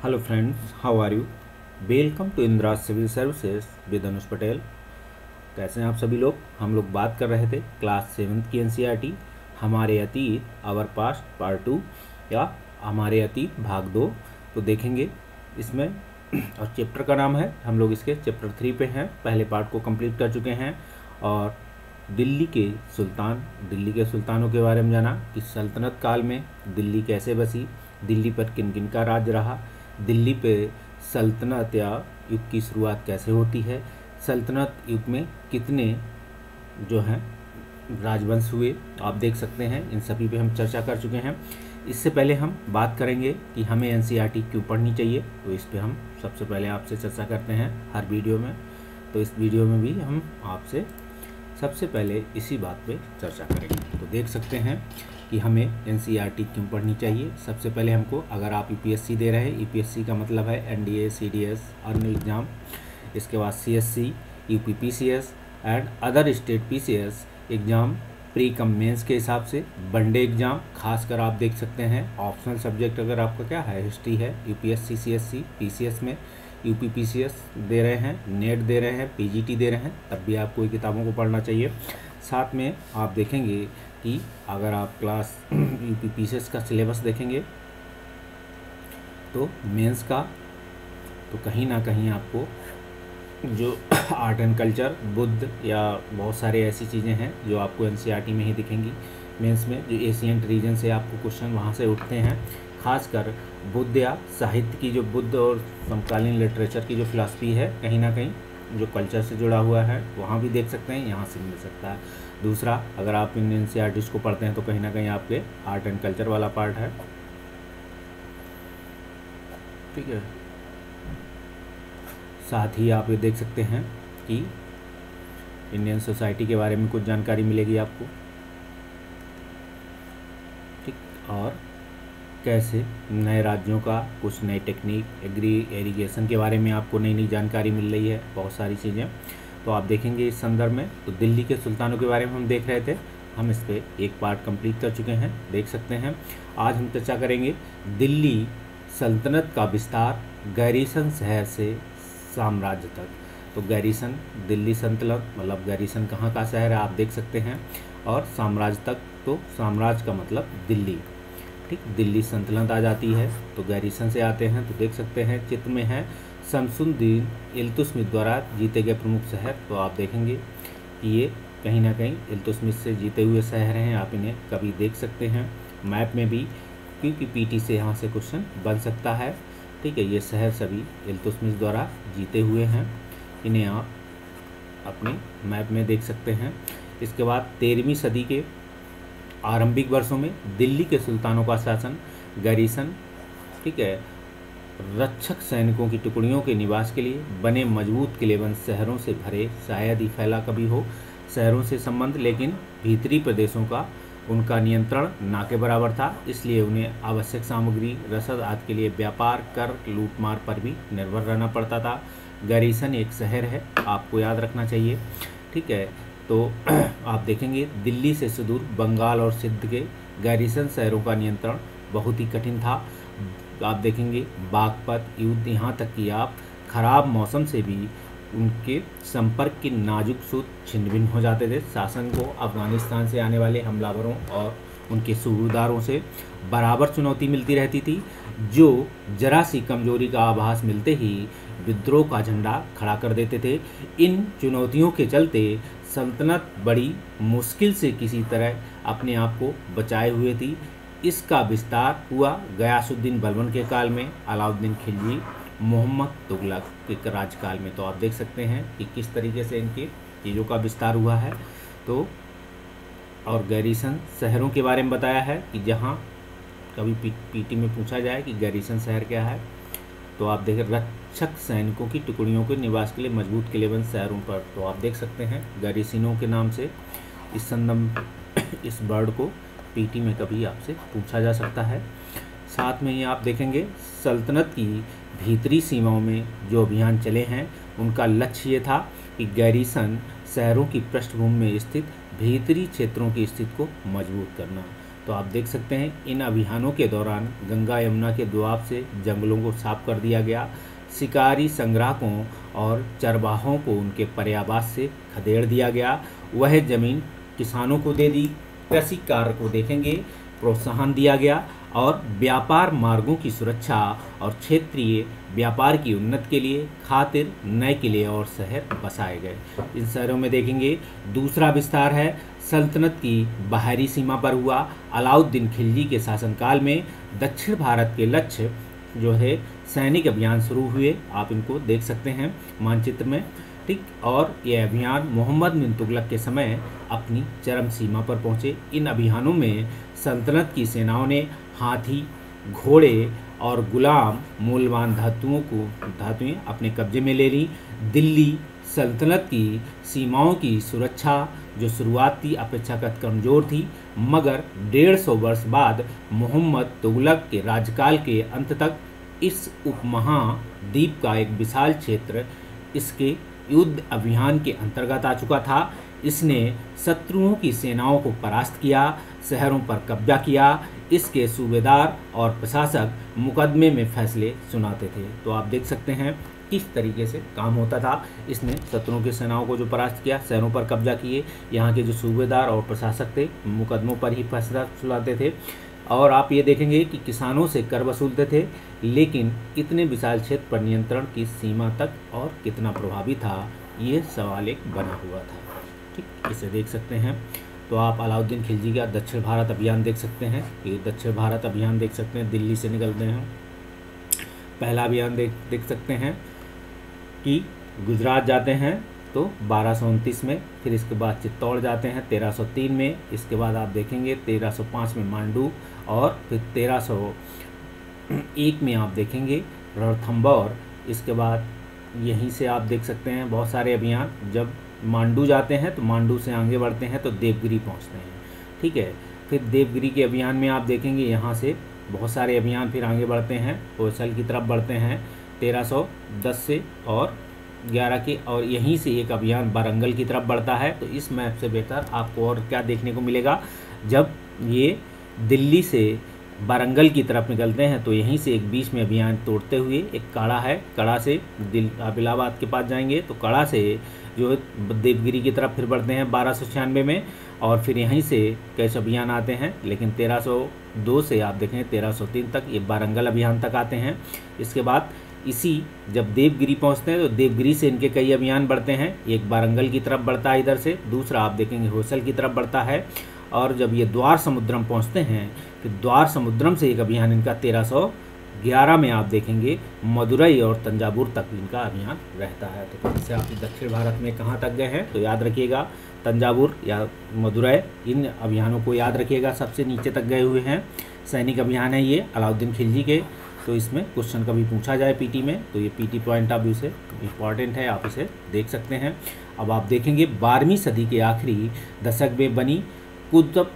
Hello friends, how are you? Welcome to Indira civil services with Anuj Patel. कैसे हैं आप सभी लोग? हम लोग बात कर रहे थे क्लास 7th की एनसीईआरटी हमारे अतीत आवर पास्ट पार्ट 2 या हमारे अतीत भाग 2 तो देखेंगे इसमें। और चैप्टर का नाम है, हम लोग इसके चैप्टर 3 पे हैं। पहले पार्ट को कंप्लीट कर चुके हैं और दिल्ली के सुल्तानों के बारे में जाना कि सल्तनत काल में दिल्ली कैसे बसी, दिल्ली पर किन किन का राज रहा, दिल्ली पे सल्तनत या युग की शुरुआत कैसे होती है, सल्तनत युग में कितने जो हैं राजवंश हुए, आप देख सकते हैं। इन सभी पे हम चर्चा कर चुके हैं। इससे पहले हम बात करेंगे कि हमें एनसीईआरटी क्यों पढ़नी चाहिए, तो इस पे हम सबसे पहले आपसे चर्चा करते हैं हर वीडियो में। तो इस वीडियो में भी हम आपसे सबसे पहले इसी बात पे चर्चा करेंगे। तो देख सकते हैं कि हमें एनसीईआरटी क्यों पढ़नी चाहिए। सबसे पहले हमको, अगर आप यूपीएससी दे रहे हैं, यूपीएससी का मतलब है एनडीए, सीडीएस, अन्य एग्ज़ाम, इसके बाद CSC, UPPCS and other state PCS exam, pre cum mains के हिसाब से वनडे एग्ज़ाम, खासकर आप देख सकते हैं ऑप्शनल सब्जेक्ट अगर आपका क्या है, हिस्ट्री है, यूपीएससी, सीएससी, पीसीएस में यूपीपीसीएस दे रहे हैं, नेट दे रहे हैं, पीजीटी दे रहे हैं, तब भी आपको किताबों को पढ़ना चाहिए। साथ में आप देखेंगे कि अगर आप क्लास यूपीपीसीएस का सिलेबस देखेंगे तो मेंस का, तो कहीं ना कहीं आपको जो आर्ट एंड कल्चर, बुद्ध या बहुत सारे ऐसी चीज़ें हैं जो आपको एनसीईआरटी में ही दिखेंगी। मेंस में जो एशियंट रीजन से आपको क्वेश्चन वहाँ से उठते हैं, खासकर बुद्ध या साहित्य की, जो बुद्ध और समकालीन लिटरेचर की जो फिलॉसफी है, कहीं ना कहीं जो कल्चर से जुड़ा हुआ है वहाँ भी देख सकते हैं, यहाँ से मिल सकता है। दूसरा, अगर आप इन एनसीईआरटीज़ को पढ़ते हैं तो कहीं ना कहीं आपके आर्ट एंड कल्चर वाला पार्ट है, ठीक है। साथ ही आप ये देख सकते हैं कि इंडियन सोसाइटी के बारे में कुछ जानकारी मिलेगी आपको, ठीक। और कैसे नए राज्यों का कुछ नई टेक्निक, एग्रीगेशन के बारे में आपको नई नई जानकारी मिल रही है, बहुत सारी चीज़ें तो आप देखेंगे इस संदर्भ में। तो दिल्ली के सुल्तानों के बारे में हम देख रहे थे, हम इस पर एक पार्ट कंप्लीट कर चुके हैं, देख सकते हैं। आज हम चर्चा करेंगे दिल्ली सल्तनत का विस्तार गैरीसन शहर से साम्राज्य तक। तो गैरीसन, दिल्ली सल्तनत मतलब गैरीसन कहाँ का शहर है आप देख सकते हैं, और साम्राज्य तक, तो साम्राज्य का मतलब दिल्ली, ठीक। दिल्ली सल्तनत आ जाती है तो गैरीसन से आते हैं। तो देख सकते हैं चित्र में है शमसुद्दीन इल्तुतमिश द्वारा जीते गए प्रमुख शहर। तो आप देखेंगे कि ये कहीं ना कहीं इल्तुतमिश से जीते हुए शहर हैं, आप इन्हें कभी देख सकते हैं मैप में भी, क्योंकि पीटी से यहाँ से क्वेश्चन बन सकता है, ठीक है। ये शहर सभी इल्तुतमिश द्वारा जीते हुए हैं, इन्हें आप अपने मैप में देख सकते हैं। इसके बाद 13वीं सदी के आरंभिक वर्षों में दिल्ली के सुल्तानों का शासन गैरीसन, ठीक है, रक्षक सैनिकों की टुकड़ियों के निवास के लिए बने मजबूत किलेबंद शहरों से भरे, शायद ही फैला कभी हो शहरों से संबंध, लेकिन भीतरी प्रदेशों का उनका नियंत्रण ना के बराबर था, इसलिए उन्हें आवश्यक सामग्री, रसद आदि के लिए व्यापार, कर, लूटमार पर भी निर्भर रहना पड़ता था। गैरीसन एक शहर है, आपको याद रखना चाहिए, ठीक है। तो आप देखेंगे दिल्ली से सुदूर बंगाल और सिंध के गैरीसन शहरों का नियंत्रण बहुत ही कठिन था। आप देखेंगे बागपत युद्ध, यहाँ तक कि आप खराब मौसम से भी उनके संपर्क के नाजुक सूत छिन्न भिन्न हो जाते थे। शासन को अफगानिस्तान से आने वाले हमलावरों और उनके सूबेदारों से बराबर चुनौती मिलती रहती थी, जो जरा सी कमजोरी का आभास मिलते ही विद्रोह का झंडा खड़ा कर देते थे। इन चुनौतियों के चलते सल्तनत बड़ी मुश्किल से किसी तरह अपने आप को बचाए हुए थी। इसका विस्तार हुआ गयासुद्दीन बलबन के काल में, अलाउद्दीन खिलजी, मोहम्मद तुगलक के राज्यकाल में। तो आप देख सकते हैं कि किस तरीके से इनकी चीज़ों का विस्तार हुआ है। तो और गैरीसन शहरों के बारे में बताया है कि जहाँ कभी पीटी में पूछा जाए कि गैरीसन शहर क्या है, तो आप देखें रक्षक सैनिकों की टुकड़ियों के निवास के लिए मजबूत किलेबंद शहरों पर। तो आप देख सकते हैं गैरीसिनों के नाम से इस संदर्भ, इस वर्ड को पीटी में कभी आपसे पूछा जा सकता है। साथ में ही आप देखेंगे सल्तनत की भीतरी सीमाओं में जो अभियान चले हैं, उनका लक्ष्य ये था कि गैरीसन शहरों की पृष्ठभूमि में स्थित भीतरी क्षेत्रों की स्थिति को मजबूत करना। तो आप देख सकते हैं इन अभियानों के दौरान गंगा यमुना के दोआब से जंगलों को साफ कर दिया गया, शिकारी संग्राहकों और चरवाहों को उनके पर्यावास से खदेड़ दिया गया, वह जमीन किसानों को दे दी, कृषि कार्य को देखेंगे प्रोत्साहन दिया गया और व्यापार मार्गों की सुरक्षा और क्षेत्रीय व्यापार की उन्नति के लिए खातिर नए किले और शहर बसाए गए। इन शहरों में देखेंगे दूसरा विस्तार है सल्तनत की बाहरी सीमा पर हुआ। अलाउद्दीन खिलजी के शासनकाल में दक्षिण भारत के लक्ष्य जो है सैनिक अभियान शुरू हुए, आप इनको देख सकते हैं मानचित्र में, ठीक। और ये अभियान मोहम्मद बिन तुगलक के समय अपनी चरम सीमा पर पहुँचे। इन अभियानों में सल्तनत की सेनाओं ने हाथी, घोड़े और गुलाम मूल्यवान धातुएं अपने कब्जे में ले ली। दिल्ली सल्तनत की सीमाओं की सुरक्षा जो शुरुआत थी अपेक्षाकृत कमज़ोर थी, मगर 150 वर्ष बाद मोहम्मद तुगलक के राज्यकाल के अंत तक इस उपमहाद्वीप का एक विशाल क्षेत्र इसके युद्ध अभियान के अंतर्गत आ चुका था। इसने शत्रुओं की सेनाओं को परास्त किया, शहरों पर कब्जा किया। इसके सूबेदार और प्रशासक मुकदमे में फैसले सुनाते थे। तो आप देख सकते हैं किस तरीके से काम होता था। इसने शत्रुओं की सेनाओं को जो परास्त किया, शहरों पर कब्जा किए, यहाँ के जो सूबेदार और प्रशासक थे मुकदमों पर ही फैसला सुनाते थे। और आप ये देखेंगे कि किसानों से कर वसूलते थे, लेकिन इतने विशाल क्षेत्र पर नियंत्रण की सीमा तक और कितना प्रभावी था, ये सवाल एक बना हुआ था, ठीक। इसे देख सकते हैं। तो आप अलाउद्दीन खिलजी का दक्षिण भारत अभियान देख सकते हैं। ये दक्षिण भारत अभियान देख सकते हैं, दिल्ली से निकलते हैं। पहला अभियान देख सकते हैं कि गुजरात जाते हैं तो 1229 में, फिर इसके बाद चित्तौड़ जाते हैं 1303 में, इसके बाद आप देखेंगे 1305 में मांडू, और फिर 1301 में आप देखेंगे रणथंभौर। इसके बाद यहीं से आप देख सकते हैं बहुत सारे अभियान। जब मांडू जाते हैं तो मांडू से आगे बढ़ते हैं तो देवगिरी पहुंचते हैं, ठीक है। फिर देवगिरी के अभियान में आप देखेंगे यहाँ से बहुत सारे अभियान फिर आगे बढ़ते हैं, होयसल की तरफ बढ़ते हैं 1310 से और 11 के, और यहीं से एक अभियान वारंगल की तरफ बढ़ता है। तो इस मैप से बेहतर आपको और क्या देखने को मिलेगा, जब ये दिल्ली से वारंगल की तरफ निकलते हैं तो यहीं से एक बीच में अभियान तोड़ते हुए एक कड़ा है, कड़ा से इलाहाबाद के पास जाएंगे तो कड़ा से जो देवगिरी की तरफ फिर बढ़ते हैं 1296 में, और फिर यहीं से कैसे अभियान आते हैं, लेकिन 1302 से आप देखें 1303 तक ये वारंगल अभियान तक आते हैं। इसके बाद इसी जब देवगिरी पहुंचते हैं तो देवगिरी से इनके कई अभियान बढ़ते हैं, एक वारंगल की तरफ बढ़ता है इधर से, दूसरा आप देखेंगे होयसल की तरफ बढ़ता है, और जब ये द्वार समुद्रम पहुंचते हैं फिर द्वार समुद्रम से एक अभियान इनका 1311 में आप देखेंगे मदुरई और तंजावुर तक इनका अभियान रहता है। तो इससे आप दक्षिण भारत में कहाँ तक गए हैं तो याद रखिएगा तंजावुर या मदुरई, इन अभियानों को याद रखिएगा। सबसे नीचे तक गए हुए हैं सैनिक अभियान है ये अलाउद्दीन खिलजी के। तो इसमें क्वेश्चन कभी पूछा जाए पीटी में तो ये पीटी पॉइंट ऑफ व्यू से इम्पॉर्टेंट है, आप इसे देख सकते हैं। अब आप देखेंगे 12वीं सदी के आखिरी दशक में बनी कुतुब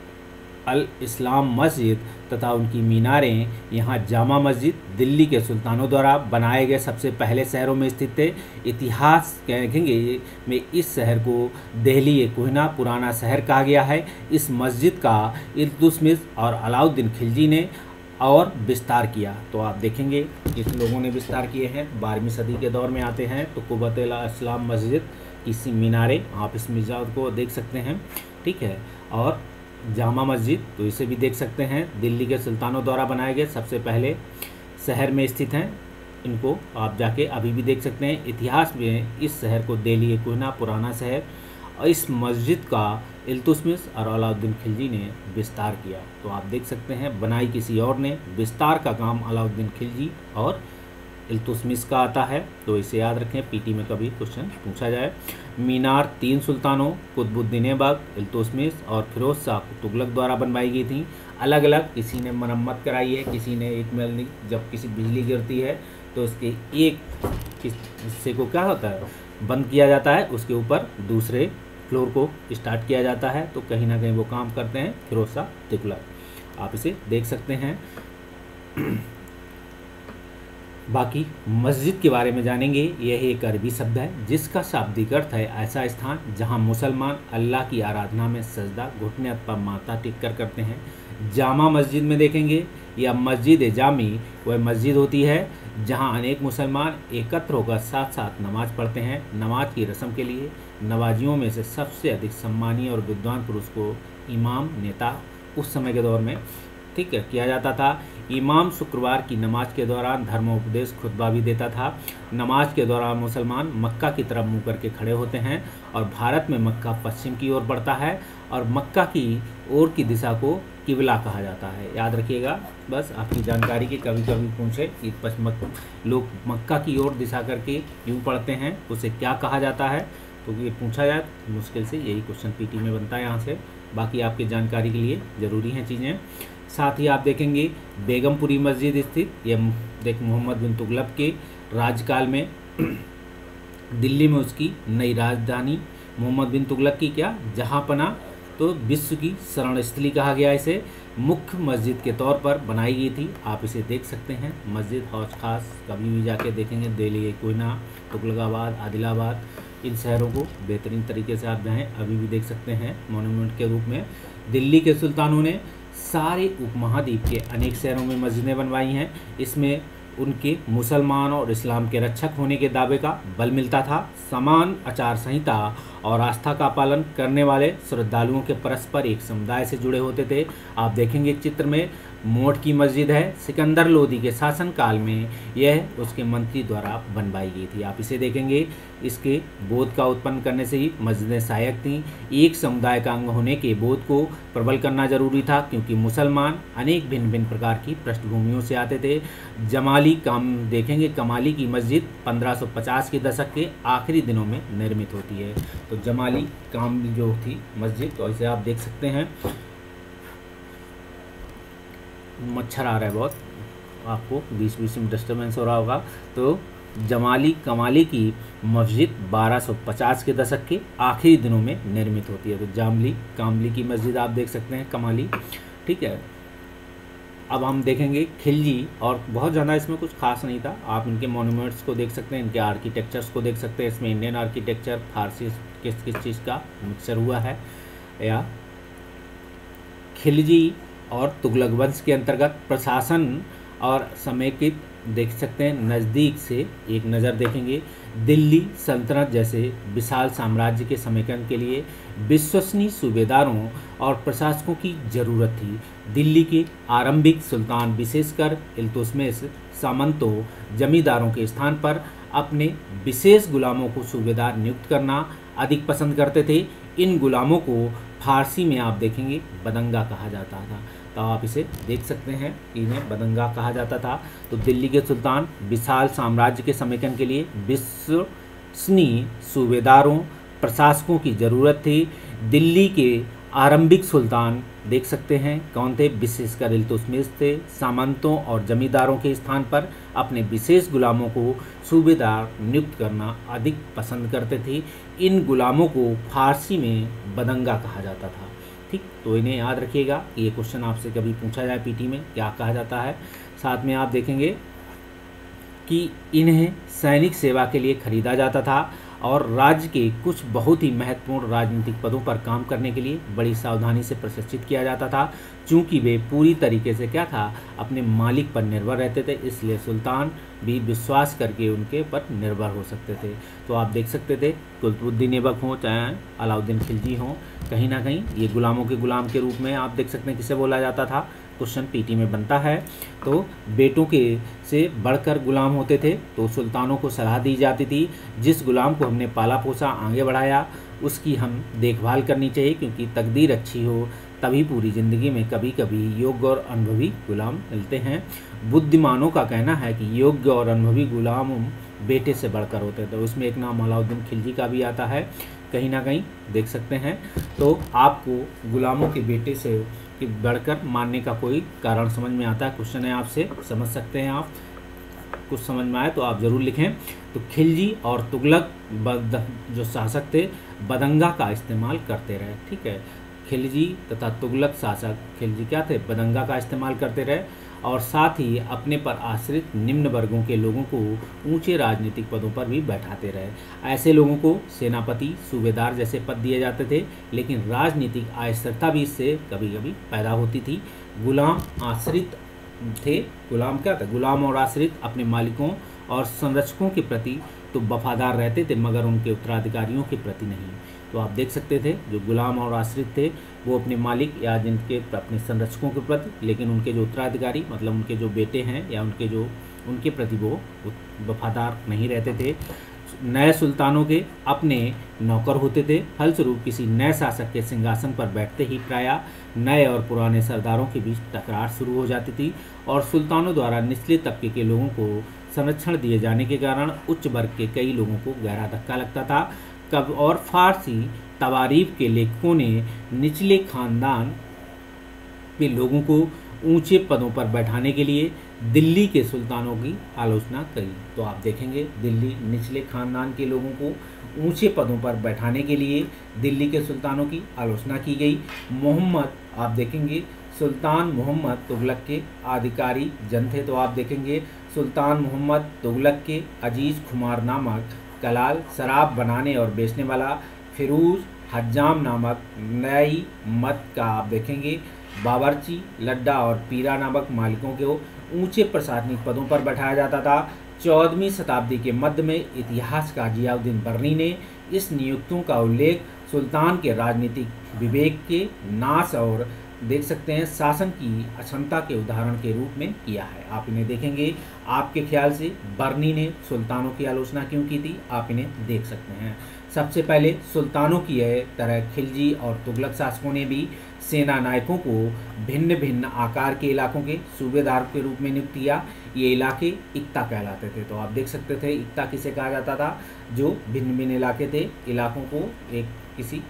अल इस्लाम मस्जिद तथा उनकी मीनारें, यहाँ जामा मस्जिद दिल्ली के सुल्तानों द्वारा बनाए गए सबसे पहले शहरों में स्थित थे। इतिहास देखेंगे में इस शहर को दिल्ली कोहिना पुराना शहर कहा गया है। इस मस्जिद का इल्तुतमिश और अलाउद्दीन खिलजी ने और विस्तार किया। तो आप देखेंगे किस लोगों ने विस्तार किए हैं, 12वीं सदी के दौर में आते हैं। तो कुतुब अल इस्लाम मस्जिद की मीनारें आप इस मिजाज को देख सकते हैं, ठीक है। और जामा मस्जिद तो इसे भी देख सकते हैं, दिल्ली के सुल्तानों द्वारा बनाए गए सबसे पहले शहर में स्थित हैं। इनको आप जाके अभी भी देख सकते हैं। इतिहास में इस शहर को दिल्ली कोहिना पुराना शहर, और इस मस्जिद का इल्तुतमिश और अलाउद्दीन खिलजी ने विस्तार किया। तो आप देख सकते हैं बनाई किसी और ने, विस्तार का काम अलाउद्दीन खिलजी और इल्तुतमिश का आता है। तो इसे याद रखें, पीटी में कभी क्वेश्चन पूछा जाए। मीनार 3 सुल्तानों कुतुबुद्दीन ऐबक, इल्तुतमिश और फिरोज शाह तुगलक द्वारा बनवाई गई थी। अलग अलग किसी ने मरम्मत कराई है, किसी ने एक में जब किसी बिजली गिरती है तो इसके एक हिस्से को क्या होता है बंद किया जाता है, उसके ऊपर दूसरे फ्लोर को स्टार्ट किया जाता है। तो कहीं ना कहीं वो काम करते हैं फिरोज शाह तुगलक, आप इसे देख सकते हैं। बाकी मस्जिद के बारे में जानेंगे। यह एक अरबी शब्द है जिसका शाब्दिक अर्थ है ऐसा स्थान जहां मुसलमान अल्लाह की आराधना में सजदा घुटने अथवा माथा टेक कर करते हैं। जामा मस्जिद में देखेंगे या मस्जिद जामी वह मस्जिद होती है जहां अनेक मुसलमान एकत्र होकर साथ साथ नमाज पढ़ते हैं। नमाज की रस्म के लिए नमाजियों में से सबसे अधिक सम्मानीय और विद्वान पुरुष को इमाम नेता उस समय के दौर में ठीक है किया जाता था। इमाम शुक्रवार की नमाज के दौरान धर्मोपदेश खुतबा भी देता था। नमाज के दौरान मुसलमान मक्का की तरफ मुंह करके खड़े होते हैं और भारत में मक्का पश्चिम की ओर बढ़ता है और मक्का की ओर की दिशा को किबला कहा जाता है। याद रखिएगा, बस आपकी जानकारी की कभी कभी पूछे कि लोग मक्का की ओर दिशा करके क्यों पढ़ते हैं, उसे क्या कहा जाता है, तो ये पूछा जाए मुश्किल से यही क्वेश्चन पीटी में बनता है यहाँ से। बाकी आपकी जानकारी के लिए ज़रूरी हैं चीज़ें। साथ ही आप देखेंगे बेगमपुरी मस्जिद स्थित, यह देख मोहम्मद बिन तुगलक के राज्यकाल में दिल्ली में उसकी नई राजधानी मोहम्मद बिन तुगलक की क्या जहांपना तो विश्व की शरण स्थली कहा गया। इसे मुख्य मस्जिद के तौर पर बनाई गई थी। आप इसे देख सकते हैं मस्जिद हौज खास, कभी भी जाके देखेंगे दिल्ली, कोयना, तुगलकाबाद, आदिलाबाद, इन शहरों को बेहतरीन तरीके से आप जाएँ अभी भी देख सकते हैं मोनूमेंट के रूप में। दिल्ली के सुल्तानों ने सारे उपमहाद्वीप के अनेक शहरों में मस्जिदें बनवाई हैं। इसमें उनके मुसलमान और इस्लाम के रक्षक होने के दावे का बल मिलता था। समान आचार संहिता और आस्था का पालन करने वाले श्रद्धालुओं के परस्पर एक समुदाय से जुड़े होते थे। आप देखेंगे चित्र में मोट की मस्जिद है, सिकंदर लोदी के शासनकाल में यह उसके मंत्री द्वारा बनवाई गई थी। आप इसे देखेंगे, इसके बोध का उत्पन्न करने से ही मस्जिदें सहायक थीं। एक समुदाय का अंग होने के बोध को प्रबल करना जरूरी था क्योंकि मुसलमान अनेक भिन्न भिन्न प्रकार की पृष्ठभूमियों से आते थे। देखेंगे कमाली की मस्जिद 1550 के दशक के आखिरी दिनों में निर्मित होती है। तो जमाली कामली जो थी मस्जिद, तो इसे आप देख सकते हैं। मच्छर आ रहा है बहुत, आपको बीच बीच में डिस्टर्बेंस हो रहा होगा। तो जमाली कमाली की मस्जिद 1250 के दशक के आखिरी दिनों में निर्मित होती है। तो जामली कामली की मस्जिद आप देख सकते हैं, कमाली, ठीक है। अब हम देखेंगे खिलजी, और बहुत ज़्यादा इसमें कुछ खास नहीं था। आप इनके मोनूमेंट्स को देख सकते हैं, इनके आर्किटेक्चर्स को देख सकते हैं। इसमें इंडियन आर्किटेक्चर फारसी किस किस चीज़ का मिक्सचर हुआ है। या खिलजी और तुगलक वंश के अंतर्गत प्रशासन और समेकित देख सकते हैं। नज़दीक से एक नज़र देखेंगे, दिल्ली सल्तनत जैसे विशाल साम्राज्य के समेकन के लिए विश्वसनीय सूबेदारों और प्रशासकों की जरूरत थी। दिल्ली के आरंभिक सुल्तान विशेषकर इल्तुतमिश सामंतों जमींदारों के स्थान पर अपने विशेष गुलामों को सूबेदार नियुक्त करना अधिक पसंद करते थे। इन गुलामों को फारसी में आप देखेंगे बदंगा कहा जाता था। तो आप इसे देख सकते हैं कि इन्हें बदंगा कहा जाता था। तो दिल्ली के सुल्तान विशाल साम्राज्य के समेकन के लिए विश्वसनीय सूबेदारों प्रशासकों की ज़रूरत थी। दिल्ली के आरंभिक सुल्तान देख सकते हैं कौन थे, विशेषकर इल्तुतमिश थे। सामंतों और जमींदारों के स्थान पर अपने विशेष गुलामों को सूबेदार नियुक्त करना अधिक पसंद करते थे। इन गुलामों को फारसी में बदंगा कहा जाता था। ठीक, तो इन्हें याद रखिएगा। ये क्वेश्चन आपसे कभी पूछा जाए पीटी में क्या कहा जाता है। साथ में आप देखेंगे कि इन्हें सैनिक सेवा के लिए खरीदा जाता था और राज्य के कुछ बहुत ही महत्वपूर्ण राजनीतिक पदों पर काम करने के लिए बड़ी सावधानी से प्रशिक्षित किया जाता था। चूँकि वे पूरी तरीके से क्या था, अपने मालिक पर निर्भर रहते थे, इसलिए सुल्तान भी विश्वास करके उनके पर निर्भर हो सकते थे। तो आप देख सकते थे कुतुबुद्दीन ऐबक हों चाहे अलाउद्दीन खिलजी हों, कहीं ना कहीं ये गुलामों के गुलाम के रूप में आप देख सकते हैं किसे बोला जाता था। क्वेश्चन पीटी में बनता है। तो बेटों के से बढ़कर गुलाम होते थे, तो सुल्तानों को सलाह दी जाती थी जिस गुलाम को हमने पाला पोसा आगे बढ़ाया उसकी हम देखभाल करनी चाहिए, क्योंकि तकदीर अच्छी हो तभी पूरी ज़िंदगी में कभी कभी योग्य और अनुभवी गुलाम मिलते हैं। बुद्धिमानों का कहना है कि योग्य और अनुभवी गुलाम बेटे से बढ़कर होते थे। उसमें एक नाम अलाउद्दीन खिलजी का भी आता है, कहीं ना कहीं देख सकते हैं। तो आपको गुलामों के बेटे से बढ़कर मानने का कोई कारण समझ में आता है। क्वेश्चन है आपसे, समझ सकते हैं आप। कुछ समझ में आए तो आप ज़रूर लिखें। तो खिलजी और तुगलक जो शासक थे बदंगा का इस्तेमाल करते रहे। ठीक है, खिलजी तथा तुगलक शासक, खिलजी क्या थे, बदंगा का इस्तेमाल करते रहे और साथ ही अपने पर आश्रित निम्न वर्गों के लोगों को ऊंचे राजनीतिक पदों पर भी बैठाते रहे। ऐसे लोगों को सेनापति, सूबेदार जैसे पद दिए जाते थे, लेकिन राजनीतिक अस्थिरता भी इससे कभी कभी पैदा होती थी। गुलाम आश्रित थे। गुलाम क्या था? गुलाम और आश्रित अपने मालिकों और संरक्षकों के प्रति तो वफादार रहते थे, मगर उनके उत्तराधिकारियों के प्रति नहीं। तो आप देख सकते थे जो गुलाम और आश्रित थे वो अपने मालिक या जिनके अपने संरक्षकों के प्रति, लेकिन उनके जो उत्तराधिकारी मतलब उनके जो बेटे हैं या उनके प्रति वो वफादार नहीं रहते थे। नए सुल्तानों के अपने नौकर होते थे। फलस्वरूप किसी नए शासक के सिंहासन पर बैठते ही प्रायः नए और पुराने सरदारों के बीच टकरार शुरू हो जाती थी और सुल्तानों द्वारा निचले तबके के लोगों को संरक्षण दिए जाने के कारण उच्च वर्ग के कई लोगों को गहरा धक्का लगता था। कब और फारसी तवारीफ के लेखकों ने निचले खानदान के लोगों को ऊंचे पदों पर बैठाने के लिए दिल्ली के सुल्तानों की आलोचना करी। तो आप देखेंगे दिल्ली निचले खानदान के लोगों को ऊंचे पदों पर बैठाने के लिए दिल्ली के सुल्तानों की आलोचना की गई। मोहम्मद, आप देखेंगे सुल्तान मोहम्मद तुगलक के अधिकारी जन थे। तो आप देखेंगे सुल्तान मोहम्मद तुगलक के अजीज खुमार नामक कलाल, शराब बनाने और बेचने वाला फिरूज हज्जाम नामक नई मत का आप देखेंगे बावर्ची, लड्डा और पीरा नामक मालिकों को ऊंचे प्रशासनिक पदों पर बैठाया जाता था। 14वीं शताब्दी के मध्य में इतिहासकार जियाउद्दीन बर्नी ने इस नियुक्तियों का उल्लेख सुल्तान के राजनीतिक विवेक के नाश और देख सकते हैं शासन की अक्षमता के उदाहरण के रूप में किया है। आप इन्हें देखेंगे। आपके ख्याल से बर्नी ने सुल्तानों की आलोचना क्यों की थी, आप इन्हें देख सकते हैं। सबसे पहले सुल्तानों की तरह खिलजी और तुगलक शासकों ने भी सेना नायकों को भिन्न भिन्न आकार के इलाकों के सूबेदार के रूप में नियुक्त किया। ये इलाके इक्ता कहलाते थे। तो आप देख सकते थे इक्ता किसे कहा जाता था? जो भिन्न भिन्न इलाके थे, इलाकों को किसी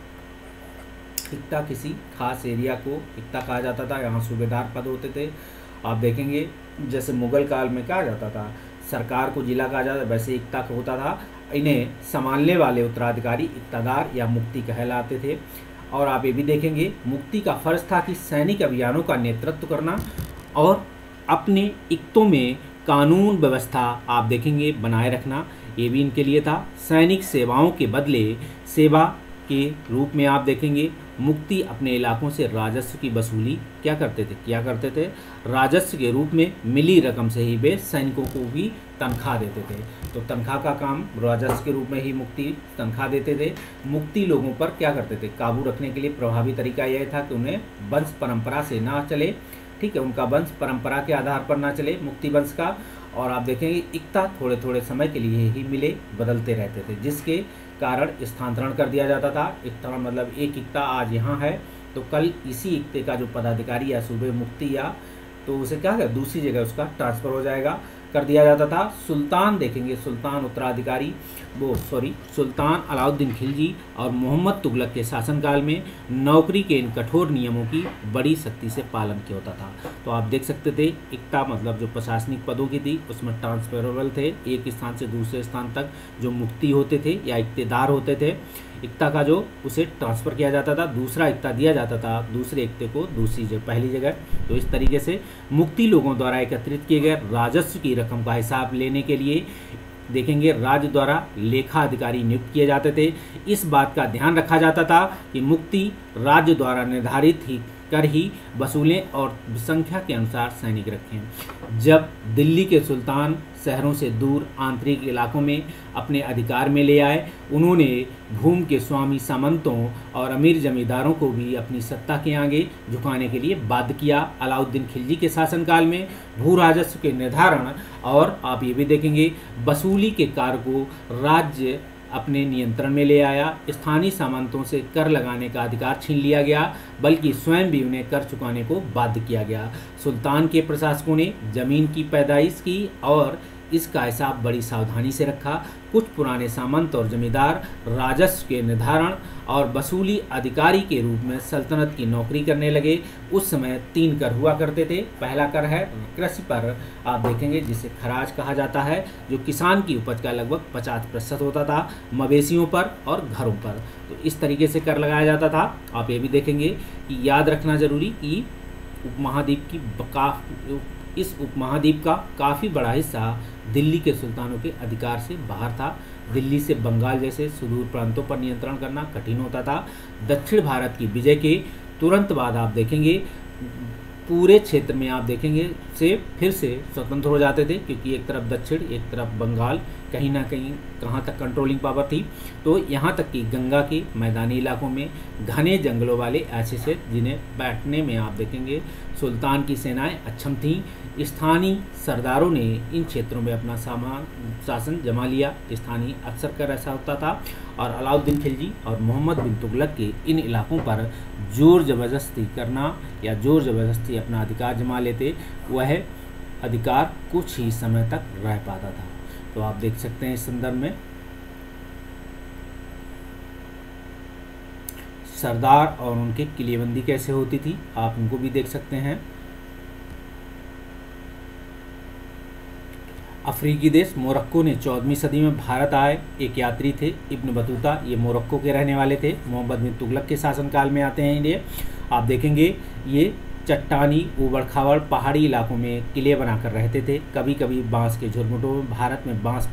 खास एरिया को इक्ता कहा जाता था। यहाँ सूबेदार पद होते थे। आप देखेंगे जैसे मुगल काल में कहा जाता था सरकार को जिला कहा जाता, वैसे इक्ता होता था। इन्हें संभालने वाले उत्तराधिकारी इक्तादार या मुफ्ती कहलाते थे। और आप ये भी देखेंगे मुफ्ती का फर्ज था कि सैनिक अभियानों का नेतृत्व करना और अपने इक्तों में कानून व्यवस्था आप देखेंगे बनाए रखना, ये भी इनके लिए था। सैनिक सेवाओं के बदले सेवा के रूप में आप देखेंगे मुफ्ती अपने इलाकों से राजस्व की वसूली किया करते थे। राजस्व के रूप में मिली रकम से ही वे सैनिकों को भी तनख्वाह देते थे। तो तनख्वाह का काम राजस्व के रूप में ही मुफ्ती तनख्वाह देते थे। मुफ्ती लोगों पर क्या करते थे? काबू रखने के लिए प्रभावी तरीका यह था कि उन्हें वंश परंपरा से ना चले, ठीक है, उनका वंश परंपरा के आधार पर ना चले मुफ्ती वंश का। और आप देखेंगे इक्ता थोड़े थोड़े समय के लिए ही बदलते रहते थे, जिसके कारण स्थानांतरण कर दिया जाता था। इक्ता मतलब एक इक्ता आज यहाँ है तो कल इसी इक्ते का जो पदाधिकारी या सूबे मुफ्ती या तो उसे क्या है दूसरी जगह उसका ट्रांसफ़र हो जाएगा कर दिया जाता था। सुल्तान देखेंगे सुल्तान उत्तराधिकारी सुल्तान अलाउद्दीन खिलजी और मोहम्मद तुगलक के शासनकाल में नौकरी के इन कठोर नियमों की बड़ी सख्ती से पालन किया होता था। तो आप देख सकते थे इक्ता मतलब जो प्रशासनिक पदों की थी उसमें ट्रांसफरेबल थे, एक स्थान से दूसरे स्थान तक जो मुफ्ती होते थे या इक्तेदार होते थे, इक्ता का जो उसे ट्रांसफ़र किया जाता था, दूसरा इक्ता दिया जाता था दूसरे इक्ते को दूसरी जगह पहली जगह। तो इस तरीके से मुफ्ती लोगों द्वारा एकत्रित किए गए राजस्व की रकम का हिसाब लेने के लिए देखेंगे राज्य द्वारा लेखा अधिकारी नियुक्त किए जाते थे। इस बात का ध्यान रखा जाता था कि मुफ्ती राज्य द्वारा निर्धारित ही कर ही वसूलें और संख्या के अनुसार सैनिक रखें। जब दिल्ली के सुल्तान शहरों से दूर आंतरिक इलाकों में अपने अधिकार में ले आए, उन्होंने भूमि के स्वामी सामंतों और अमीर जमींदारों को भी अपनी सत्ता के आगे झुकाने के लिए बाध्य किया। अलाउद्दीन खिलजी के शासनकाल में भू राजस्व के निर्धारण और आप ये भी देखेंगे वसूली के कार्य को राज्य अपने नियंत्रण में ले आया। स्थानीय सामंतों से कर लगाने का अधिकार छीन लिया गया, बल्कि स्वयं भी उन्हें कर चुकाने को बाध्य किया गया। सुल्तान के प्रशासकों ने जमीन की पैदाइश की और इसका हिसाब बड़ी सावधानी से रखा। कुछ पुराने सामंत और जमींदार राजस्व के निर्धारण और वसूली अधिकारी के रूप में सल्तनत की नौकरी करने लगे। उस समय 3 कर हुआ करते थे। पहला कर है कृषि पर आप देखेंगे जिसे खराज कहा जाता है, जो किसान की उपज का लगभग 50% होता था, मवेशियों पर और घरों पर। तो इस तरीके से कर लगाया जाता था। आप ये भी देखेंगे कि याद रखना जरूरी कि उपमहाद्वीप की इस उपमहाद्वीप का काफ़ी बड़ा हिस्सा दिल्ली के सुल्तानों के अधिकार से बाहर था। दिल्ली से बंगाल जैसे सुदूर प्रांतों पर नियंत्रण करना कठिन होता था। दक्षिण भारत की विजय के तुरंत बाद आप देखेंगे पूरे क्षेत्र में आप देखेंगे से फिर से स्वतंत्र हो जाते थे, क्योंकि एक तरफ दक्षिण एक तरफ बंगाल, कहीं ना कहीं कहाँ तक कंट्रोलिंग पावर थी। तो यहाँ तक कि गंगा के मैदानी इलाकों में घने जंगलों वाले ऐसे क्षेत्र जिन्हें बैठने में आप देखेंगे सुल्तान की सेनाएं अक्षम थीं। स्थानीय सरदारों ने इन क्षेत्रों में अपना शासन जमा लिया। स्थानीय अक्सर कर ऐसा होता था और अलाउद्दीन खिलजी और मोहम्मद बिन तुगलक के इन इलाकों पर जोर ज़बरदस्ती करना या जोर ज़बरदस्ती अपना अधिकार जमा लेते, वह अधिकार कुछ ही समय तक रह पाता था। तो आप देख सकते हैं इस संदर्भ में सरदार और उनके किलेबंदी कैसे होती थी, आप उनको भी देख सकते हैं। अफ्रीकी देश मोरक्को ने 14वीं सदी में भारत आए एक यात्री थे इब्न बतूता, ये मोरक्को के रहने वाले थे। मोहम्मद बिन तुगलक के शासनकाल में आते हैं ये। आप देखेंगे ये चट्टानी ऊबड़ खाबड़ पहाड़ी इलाकों में किले बनाकर रहते थे। कभी कभी बांस के झुरमुटों में, भारत में बांस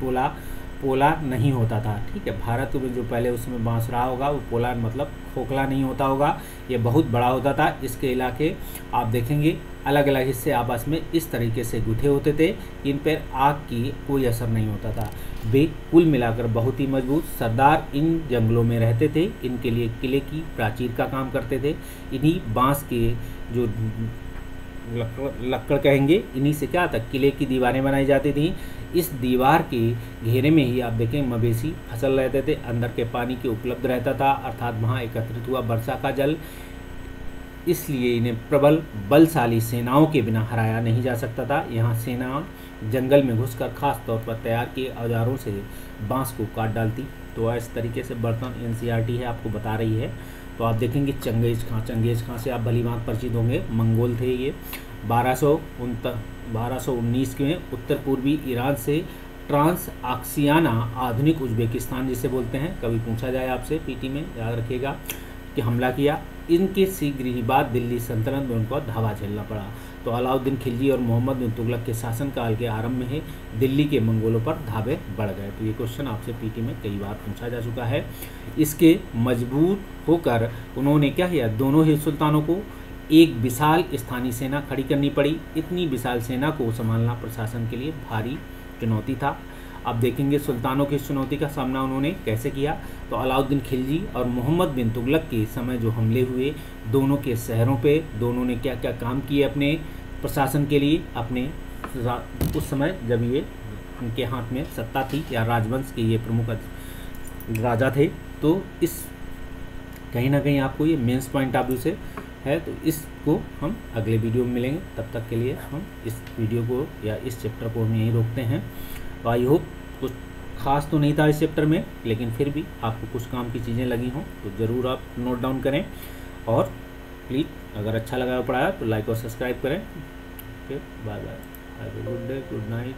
पोला नहीं होता था, ठीक है। भारत में जो पहले उसमें बांस रहा होगा वो पोला मतलब खोखला नहीं होता होगा, ये बहुत बड़ा होता था। इसके इलाके आप देखेंगे अलग अलग हिस्से आपस में इस तरीके से गुथे होते थे, इन पर आग की कोई असर नहीं होता था। वे कुल मिलाकर बहुत ही मजबूत सरदार इन जंगलों में रहते थे। इनके लिए किले की प्राचीर का काम करते थे। इन्हीं बांस के जो लक्कड़ कहेंगे, इन्हीं से क्या था किले की दीवारें बनाई जाती थी। इस दीवार के घेरे में ही आप देखें मवेशी फसल रहते थे। अंदर के पानी के उपलब्ध रहता था, अर्थात वहाँ एकत्रित हुआ वर्षा का जल, इसलिए इन्हें प्रबल बलशाली सेनाओं के बिना हराया नहीं जा सकता था। यहाँ सेना जंगल में घुसकर खास तौर पर तैयार किए औजारों से बांस को काट डालती। तो इस तरीके से बर्तन एनसीईआरटी है आपको बता रही है। तो आप देखेंगे चंगेज खां से आप भली भांति परिचित होंगे, मंगोल थे ये। 1219 में उत्तर पूर्वी ईरान से ट्रांस आक्सियाना, आधुनिक उज्बेकिस्तान जिसे बोलते हैं, कभी पूछा जाए आपसे पीटी में याद रखिएगा, कि हमला किया। इनके शीघ्र ही बाद दिल्ली सल्तनत में उनको धावा झेलना पड़ा। तो अलाउद्दीन खिलजी और मोहम्मद बिन तुगलक के शासनकाल के आरंभ में ही दिल्ली के मंगोलों पर धावे बढ़ गए। तो ये क्वेश्चन आपसे पीटी में कई बार पूछा जा चुका है। इसके मजबूर होकर उन्होंने क्या किया, दोनों ही सुल्तानों को एक विशाल स्थानीय सेना खड़ी करनी पड़ी। इतनी विशाल सेना को संभालना प्रशासन के लिए भारी चुनौती था। अब देखेंगे सुल्तानों की चुनौती का सामना उन्होंने कैसे किया। तो अलाउद्दीन खिलजी और मोहम्मद बिन तुगलक के समय जो हमले हुए दोनों के शहरों पे, दोनों ने क्या क्या काम किए अपने प्रशासन के लिए, अपने उस समय जब ये उनके हाथ में सत्ता थी या राजवंश के ये प्रमुख राजा थे। तो इस कहीं ना कहीं आपको ये मेंस पॉइंट ऑफ व्यू से है। तो इसको हम अगले वीडियो में मिलेंगे, तब तक के लिए हम इस वीडियो को या इस चैप्टर को हम यहीं रोकते हैं। तो आई होप कुछ खास तो नहीं था इस चैप्टर में, लेकिन फिर भी आपको कुछ काम की चीज़ें लगी हों तो ज़रूर आप नोट डाउन करें। और प्लीज़ अगर अच्छा लगा पढ़ाया तो लाइक और सब्सक्राइब करें। Okay, bye bye, have a good day, good night.